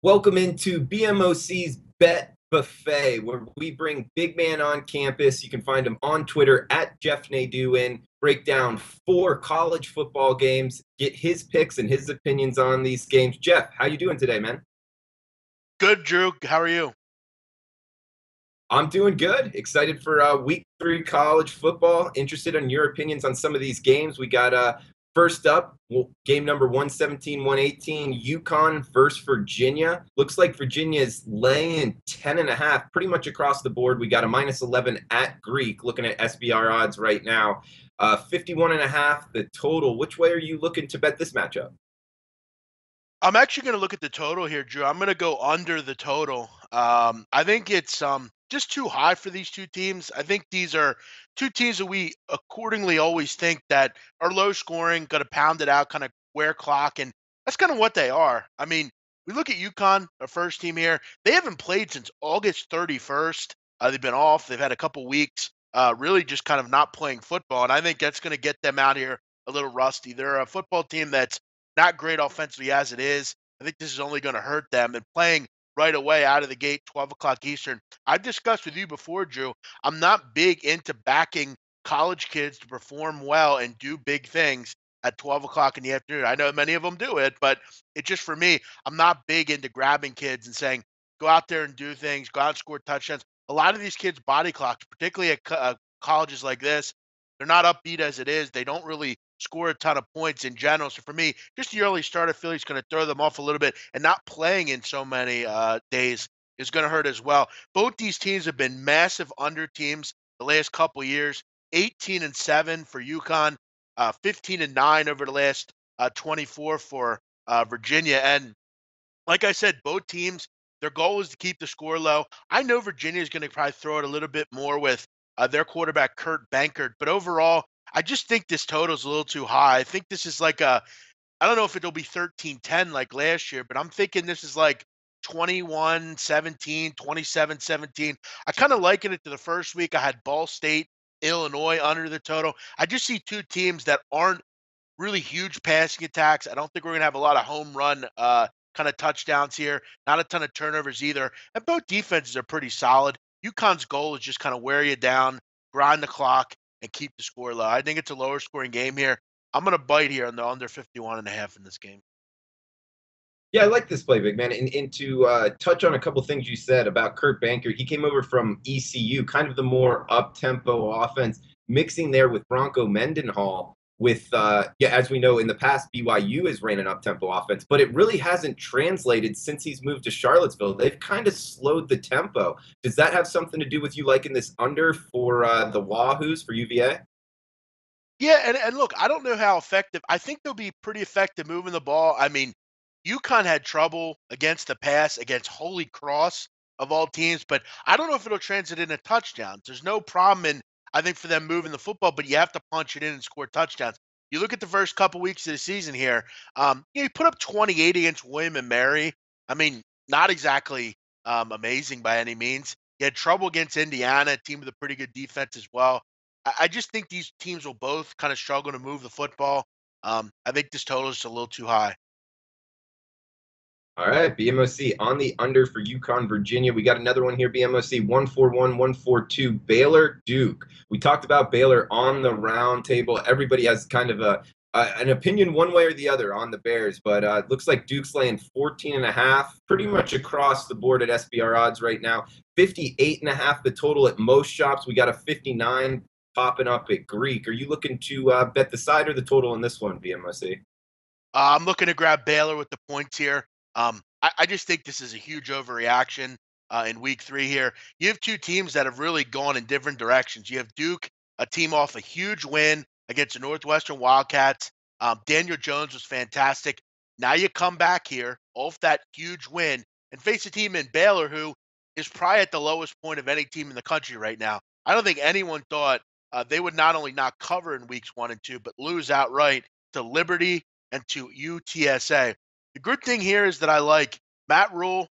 Welcome into BMOC's Bet Buffet, where we bring big man on campus. You can find him on Twitter at Jeff Nadeau and break down 4 college football games, get his picks and his opinions on these games. Jeff, how you doing today, man? Good, Drew. How are you? I'm doing good. Excited for week 3 college football. Interested in your opinions on some of these games. We got first up, game number 117, 118, UConn versus Virginia. Looks like Virginia is laying 10.5 pretty much across the board. We got a -11 at Greek, looking at SBR odds right now. 51.5 the total. Which way are you looking to bet this matchup? I'm actually going to look at the total here, Drew. I'm going to go under the total. I think it's just too high for these two teams. I think these are two teams that we accordingly always think that are low scoring, going to pound it out, kind of wear clock, and that's kind of what they are. I mean, we look at UConn, our first team here. They haven't played since August 31st. They've been off. They've had a couple weeks, really just kind of not playing football, and I think that's going to get them out here a little rusty. They're a football team that's not great offensively as it is. I think this is only going to hurt them. And playing right away out of the gate, 12 o'clock Eastern. I've discussed with you before, Drew. I'm not big into backing college kids to perform well and do big things at 12 o'clock in the afternoon. I know many of them do it, but it just for me, I'm not big into grabbing kids and saying, go out there and do things, go out and score touchdowns. A lot of these kids' body clocks, particularly at colleges like this, they're not upbeat as it is. They don't really score a ton of points in general. So for me, just the early start of Philly's going to throw them off a little bit, and not playing in so many days is going to hurt as well. Both these teams have been massive under teams the last couple years. 18-7 for UConn, 15-9 over the last 24 for Virginia. And like I said, both teams, their goal is to keep the score low. I know Virginia is going to probably throw it a little bit more with their quarterback, Kurt Bankert. But overall, I just think this total is a little too high. I think this is like I don't know if it'll be 13-10 like last year, but I'm thinking this is like 21-17, 27-17. I kind of liken it to the first week. I had Ball State, Illinois under the total. I just see two teams that aren't really huge passing attacks. I don't think we're going to have a lot of home run kind of touchdowns here. Not a ton of turnovers either. And both defenses are pretty solid. UConn's goal is just kind of wear you down, grind the clock, and keep the score low. I think it's a lower scoring game here. I'm going to bite here on the under 51.5 in this game. Yeah, I like this play, big man. And to touch on a couple things you said about Kurt Banker, he came over from ECU, kind of the more up-tempo offense, mixing there with Bronco Mendenhall. With yeah, as we know in the past, BYU has ran an up-tempo offense, but it really hasn't translated since he's moved to Charlottesville. They've kind of slowed the tempo. Does that have something to do with you liking this under for the Wahoos for UVA? Yeah, and look, I don't know how effective. I think they'll be pretty effective moving the ball. I mean, UConn had trouble against the pass against Holy Cross of all teams, but I don't know if it'll translate into touchdowns. There's no problem in I think for them moving the football, but you have to punch it in and score touchdowns. You look at the first couple weeks of the season here. You put up 28 against William and Mary. I mean, not exactly amazing by any means. You had trouble against Indiana, a team with a pretty good defense as well. I just think these teams will both kind of struggle to move the football. I think this total is a little too high. All right, BMOC on the under for UConn, Virginia. We got another one here, BMOC 141, 142, Baylor, Duke. We talked about Baylor on the round table. Everybody has kind of an opinion one way or the other on the Bears, but it looks like Duke's laying 14.5, pretty much across the board at SBR odds right now. 58.5 the total at most shops. We got a 59 popping up at Greek. Are you looking to bet the side or the total in this one, BMOC? I'm looking to grab Baylor with the points here. I just think this is a huge overreaction in week 3 here. You have two teams that have really gone in different directions. You have Duke, a team off a huge win against the Northwestern Wildcats. Daniel Jones was fantastic. Now you come back here off that huge win and face a team in Baylor who is probably at the lowest point of any team in the country right now. I don't think anyone thought they would not only not cover in weeks 1 and 2, but lose outright to Liberty and to UTSA. The good thing here is that I like Matt Rule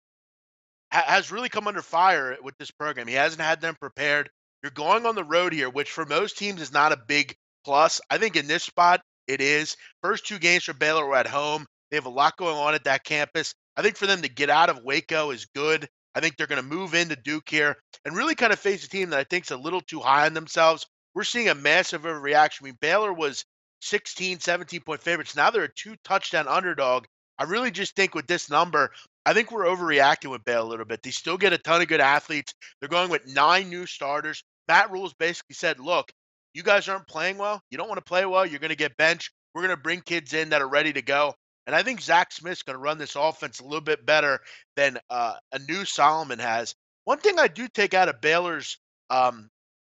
has really come under fire with this program. He hasn't had them prepared. You're going on the road here, which for most teams is not a big plus. I think in this spot it is. First 2 games for Baylor were at home. They have a lot going on at that campus. I think for them to get out of Waco is good. I think they're going to move into Duke here and really kind of face a team that I think is a little too high on themselves. We're seeing a massive overreaction. I mean, Baylor was 16, 17-point favorites. Now they're a 2-touchdown underdog. I really just think with this number, I think we're overreacting with Baylor a little bit. They still get a ton of good athletes. They're going with 9 new starters. Matt Rules basically said, look, you guys aren't playing well. You don't want to play well. You're going to get benched. We're going to bring kids in that are ready to go. And I think Zach Smith's going to run this offense a little bit better than a new Solomon has. One thing I do take out of Baylor's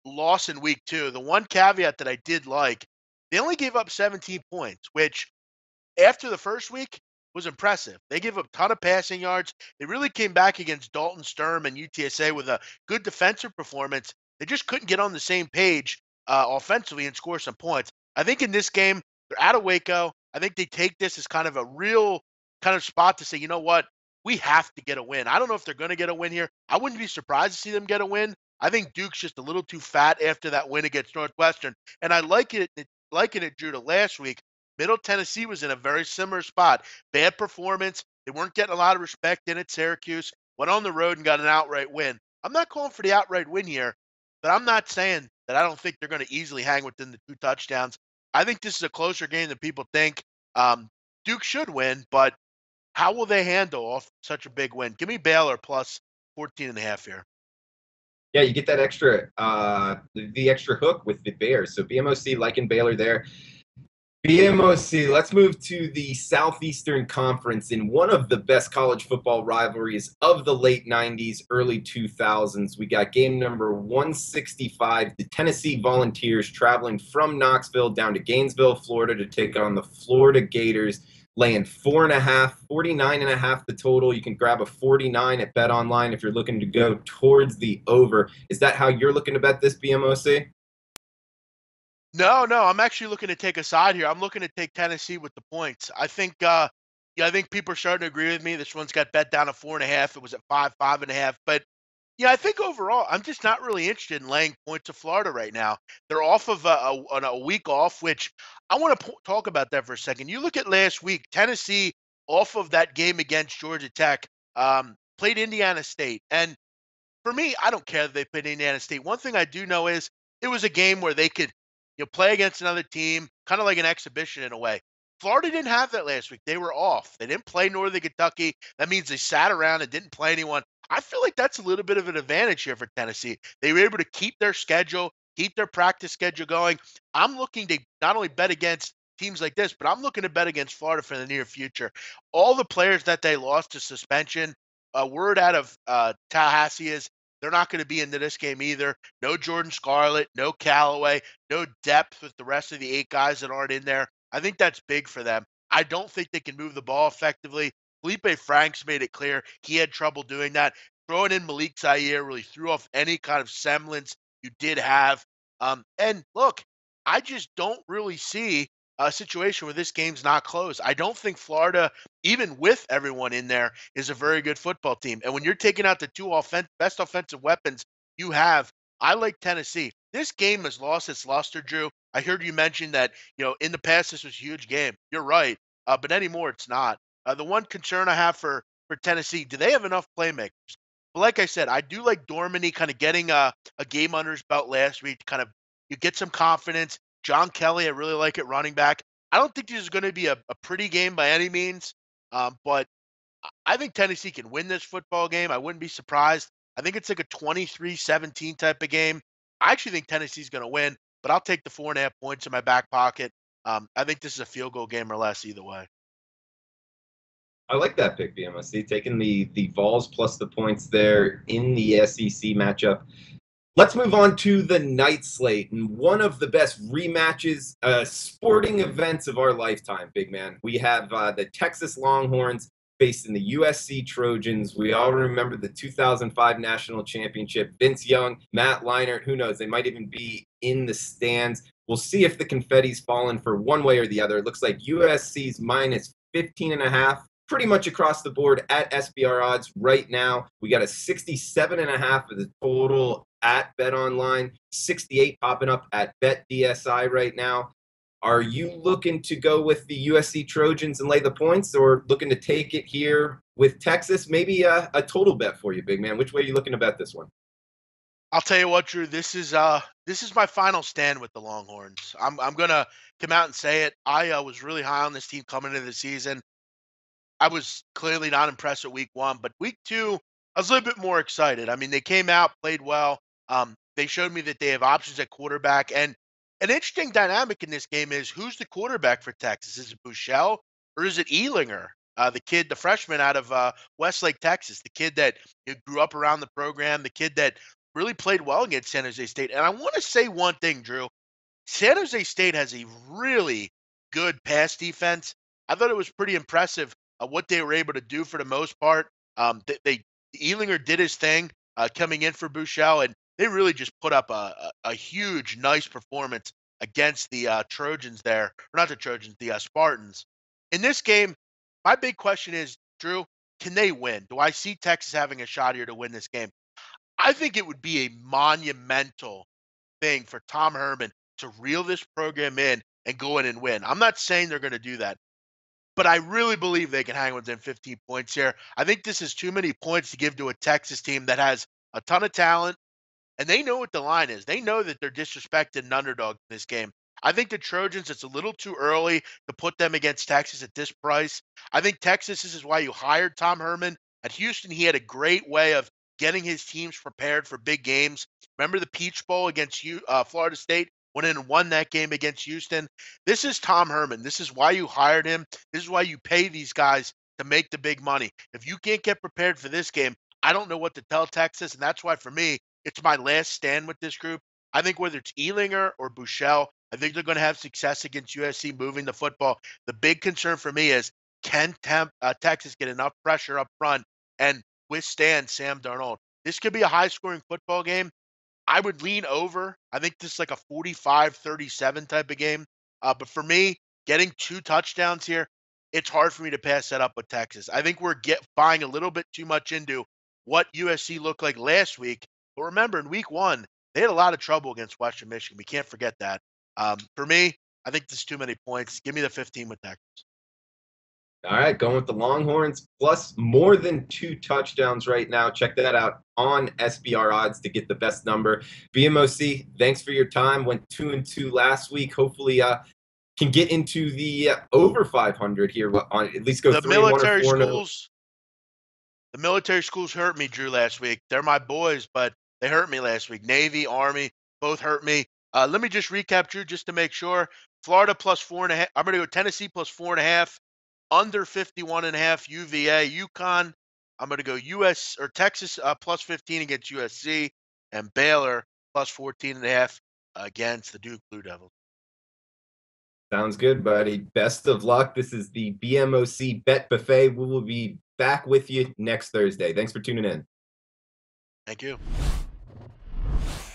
loss in week 2, the one caveat that I did like, they only gave up 17 points, which after the first week was impressive. They gave up a ton of passing yards. They really came back against Dalton Sturm and UTSA with a good defensive performance. They just couldn't get on the same page offensively and score some points. I think in this game, they're out of Waco. I think they take this as kind of a real kind of spot to say, you know what, we have to get a win. I don't know if they're going to get a win here. I wouldn't be surprised to see them get a win. I think Duke's just a little too fat after that win against Northwestern. And I liken it, Drew, to last week. Middle Tennessee was in a very similar spot. Bad performance. They weren't getting a lot of respect in at Syracuse. Went on the road and got an outright win. I'm not calling for the outright win here, but I'm not saying that I don't think they're going to easily hang within the 2 touchdowns. I think this is a closer game than people think. Duke should win, but how will they handle off such a big win? Give me Baylor plus 14.5 here. Yeah, you get that extra, the extra hook with the Bears. So BMOC liking Baylor there. BMOC, let's move to the Southeastern Conference in one of the best college football rivalries of the late 90s, early 2000s. We got game number 165, the Tennessee Volunteers traveling from Knoxville down to Gainesville, Florida to take on the Florida Gators, laying 4.5, 49.5 the total. You can grab a 49 at Bet Online if you're looking to go towards the over. Is that how you're looking to bet this, BMOC? No, I'm actually looking to take a side here. I'm looking to take Tennessee with the points. I think, I think people are starting to agree with me. This one's got bet down to 4.5. It was at 5.5. But yeah, I think overall, I'm just not really interested in laying points to Florida right now. They're off of a week off, which I want to talk about that for a second. You look at last week, Tennessee off of that game against Georgia Tech, played Indiana State, and for me, I don't care that they played Indiana State. One thing I do know is it was a game where they could play against another team, kind of like an exhibition in a way. Florida didn't have that last week. They were off. They didn't play Northern Kentucky. That means they sat around and didn't play anyone. I feel like that's a little bit of an advantage here for Tennessee. They were able to keep their schedule, keep their practice schedule going. I'm looking to not only bet against teams like this, but I'm looking to bet against Florida for the near future. All the players that they lost to suspension, a word out of Tallahassee is they're not going to be into this game either. No Jordan Scarlett, no Callaway, no depth with the rest of the 8 guys that aren't in there. I think that's big for them. I don't think they can move the ball effectively. Felipe Franks made it clear he had trouble doing that. Throwing in Malik Zaire really threw off any kind of semblance you did have. And look, I just don't really see a situation where this game's not close. I don't think Florida, even with everyone in there, is a very good football team. And when you're taking out the 2 best offensive weapons you have, I like Tennessee. This game has lost its luster, Drew. I heard you mention that, in the past this was a huge game. You're right. But anymore it's not. The one concern I have for Tennessee, do they have enough playmakers? But like I said, I do like Dormany kind of getting a game under his belt last week to kind of you get some confidence. John Kelly, I really like it running back. I don't think this is going to be a pretty game by any means, but I think Tennessee can win this football game. I wouldn't be surprised. I think it's like a 23-17 type of game. I actually think Tennessee's going to win, but I'll take the 4.5 points in my back pocket. I think this is a field goal game or less either way. I like that pick, BMOC, taking the Vols plus the points there in the SEC matchup. Let's move on to the night slate and one of the best rematches, sporting events of our lifetime, big man. We have the Texas Longhorns facing the USC Trojans. We all remember the 2005 national championship. Vince Young, Matt Leinart, who knows? They might even be in the stands. We'll see if the confetti's fallen for one way or the other. It looks like USC's minus 15.5. Pretty much across the board at SBR odds right now. We got a 67.5 of the total at Bet Online, 68 popping up at Bet DSI right now. Are you looking to go with the USC Trojans and lay the points, or looking to take it here with Texas? Maybe a total bet for you, big man. Which way are you looking to bet this one? I'll tell you what, Drew. This is my final stand with the Longhorns. I'm gonna come out and say it. I was really high on this team coming into the season. I was clearly not impressed at week 1, but week 2, I was a little bit more excited. I mean, they came out, played well. They showed me that they have options at quarterback. And an interesting dynamic in this game is who's the quarterback for Texas? Is it Buechele or is it Ehlinger, the kid, the freshman out of Westlake, Texas, the kid that grew up around the program, the kid that really played well against San Jose State. And I want to say one thing, Drew. San Jose State has a really good pass defense. I thought it was pretty impressive what they were able to do for the most part. Ehlinger did his thing coming in for Buechele, and they really just put up a huge, nice performance against the Trojans there, or not the Trojans, the Spartans. In this game, my big question is, Drew, can they win? Do I see Texas having a shot here to win this game? I think it would be a monumental thing for Tom Herman to reel this program in and go in and win. I'm not saying they're going to do that, but I really believe they can hang within 15 points here. I think this is too many points to give to a Texas team that has a ton of talent, and they know what the line is. They know that they're disrespected and underdog in this game. I think the Trojans, it's a little too early to put them against Texas at this price. I think Texas, this is why you hired Tom Herman. At Houston, he had a great way of getting his teams prepared for big games. Remember the Peach Bowl against Florida State? Went in and won that game against Houston. This is Tom Herman. This is why you hired him. This is why you pay these guys to make the big money. If you can't get prepared for this game, I don't know what to tell Texas, and that's why for me, it's my last stand with this group. I think whether it's Ehlinger or Buechele, I think they're going to have success against USC moving the football. The big concern for me is can Texas get enough pressure up front and withstand Sam Darnold? This could be a high-scoring football game. I would lean over. I think this is like a 45-37 type of game. But for me, getting 2 touchdowns here, it's hard for me to pass that up with Texas. I think we're buying a little bit too much into what USC looked like last week. But remember, in week 1, they had a lot of trouble against Western Michigan. We can't forget that. For me, I think there's too many points. Give me the 15 with Texas. All right, going with the Longhorns plus more than 2 touchdowns right now. Check that out on SBR odds to get the best number. BMOC, thanks for your time. Went 2-2 last week. Hopefully, can get into the over 500 here. On at least go The 3-1 or 4-0. The military schools hurt me, Drew, last week. They're my boys, but they hurt me last week. Navy, Army, both hurt me. Let me just recap, Drew, just to make sure. Florida plus 4.5. I'm going to go Tennessee plus 4.5. Under 51.5 UVA. UConn, I'm going to go Texas plus 15 against USC, and Baylor plus 14.5 against the Duke Blue Devils. Sounds good, buddy. Best of luck. This is the BMOC Bet Buffet. We will be back with you next Thursday. Thanks for tuning in. Thank you.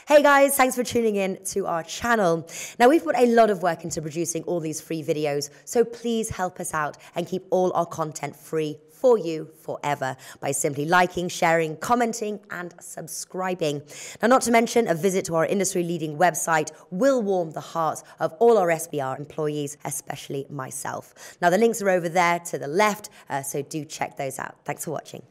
Hey guys, thanks for tuning in to our channel. Now we've put a lot of work into producing all these free videos, so please help us out and keep all our content free for you forever by simply liking, sharing, commenting, and subscribing. Now, not to mention, a visit to our industry-leading website will warm the hearts of all our SBR employees, especially myself. Now, the links are over there to the left, so do check those out. Thanks for watching.